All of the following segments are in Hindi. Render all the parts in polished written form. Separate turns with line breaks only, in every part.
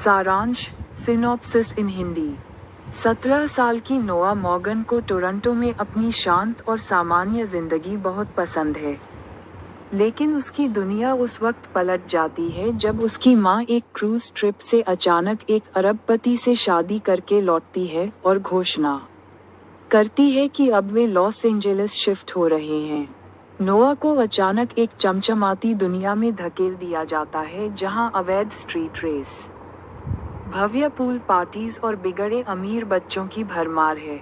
सारांश, सिनॉप्सिस इन हिंदी। 17 साल की नोआ मॉर्गन को टोरंटो में अपनी शांत और सामान्य जिंदगी बहुत पसंद है। लेकिन उसकी दुनिया उस वक्त पलट जाती है जब उसकी मां एक क्रूज ट्रिप से अचानक एक अरबपति से शादी करके लौटती है और घोषणा करती है कि अब वे लॉस एंजेलिस शिफ्ट हो रहे हैं। नोआ को अचानक एक चमचमाती दुनिया में धकेल दिया जाता है जहां अवैध स्ट्रीट रेस, भव्य पूल पार्टीज और बिगड़े अमीर बच्चों की भरमार है।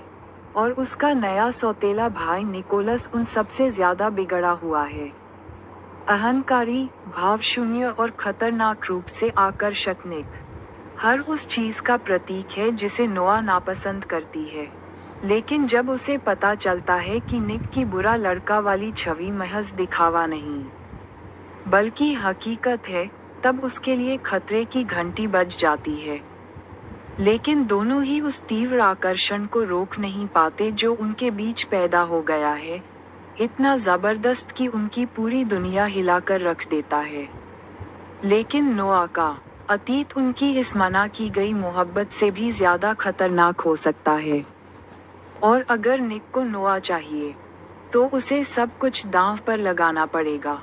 और उसका नया सौतेला भाई निकोलस उन सबसे ज्यादा बिगड़ा हुआ है। अहंकारी, भावशून्य और खतरनाक रूप से आकर्षक निक हर उस चीज का प्रतीक है जिसे नोआ नापसंद करती है। लेकिन जब उसे पता चलता है कि निक की बुरा लड़का वाली छवि महज दिखावा नहीं बल्कि हकीकत है, तब उसके लिए खतरे की घंटी बज जाती है। लेकिन दोनों ही उस तीव्र आकर्षण को रोक नहीं पाते जो उनके बीच पैदा हो गया है, इतना जबरदस्त कि उनकी पूरी दुनिया हिलाकर रख देता है। लेकिन नोआ का अतीत उनकी इस मना की गई मोहब्बत से भी ज्यादा खतरनाक हो सकता है। और अगर निक को नोआ चाहिए, तो उसे सब कुछ दांव पर लगाना पड़ेगा।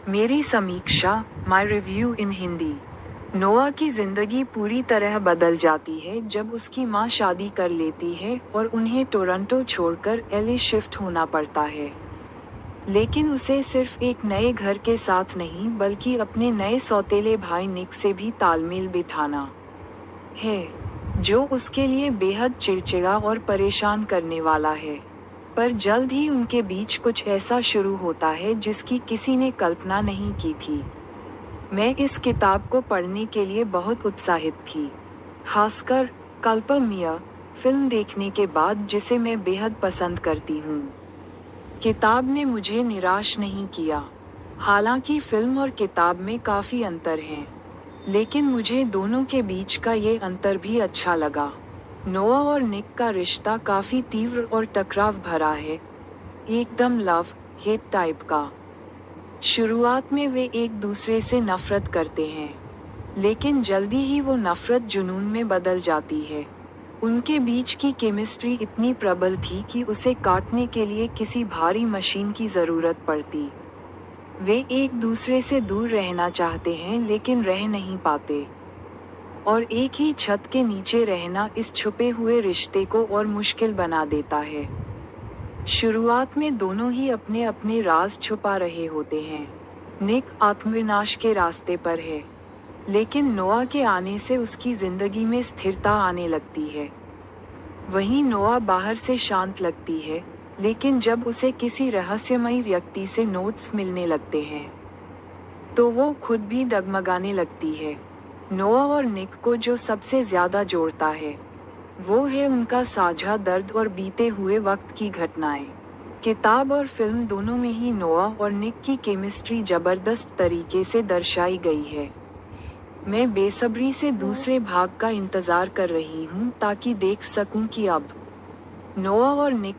मेरी समीक्षा, माय रिव्यू इन हिंदी। नोआ की जिंदगी पूरी तरह बदल जाती है जब उसकी मां शादी कर लेती है और उन्हें टोरंटो छोड़कर एलए शिफ्ट होना पड़ता है। लेकिन उसे सिर्फ एक नए घर के साथ नहीं बल्कि अपने नए सौतेले भाई निक से भी तालमेल बिठाना है, जो उसके लिए बेहद चिड़चिड़ा और परेशान करने वाला है। पर जल्द ही उनके बीच कुछ ऐसा शुरू होता है जिसकी किसी ने कल्पना नहीं की थी। मैं इस किताब को पढ़ने के लिए बहुत उत्साहित थी, खासकर कल्पमिया फिल्म देखने के बाद जिसे मैं बेहद पसंद करती हूँ। किताब ने मुझे निराश नहीं किया। हालांकि फिल्म और किताब में काफ़ी अंतर हैं, लेकिन मुझे दोनों के बीच का ये अंतर भी अच्छा लगा। नोआ और निक का रिश्ता काफ़ी तीव्र और टकराव भरा है, एकदम लव हेट टाइप का। शुरुआत में वे एक दूसरे से नफरत करते हैं, लेकिन जल्दी ही वो नफरत जुनून में बदल जाती है। उनके बीच की केमिस्ट्री इतनी प्रबल थी कि उसे काटने के लिए किसी भारी मशीन की ज़रूरत पड़ती। वे एक दूसरे से दूर रहना चाहते हैं लेकिन रह नहीं पाते। और एक ही छत के नीचे रहना इस छुपे हुए रिश्ते को और मुश्किल बना देता है। शुरुआत में दोनों ही अपने अपने राज छुपा रहे होते हैं। निक आत्मविनाश के रास्ते पर है, लेकिन नोआ के आने से उसकी जिंदगी में स्थिरता आने लगती है। वहीं नोआ बाहर से शांत लगती है, लेकिन जब उसे किसी रहस्यमयी व्यक्ति से नोट्स मिलने लगते हैं, तो वो खुद भी डगमगाने लगती है। नोआ और निक को जो सबसे ज्यादा जोड़ता है, वो है उनका साझा दर्द और बीते हुए वक्त की घटनाएं। किताब और फिल्म दोनों में ही नोआ और निक की केमिस्ट्री जबरदस्त तरीके से दर्शाई गई है। मैं बेसब्री से दूसरे भाग का इंतजार कर रही हूँ ताकि देख सकूं कि अब नोआ और निक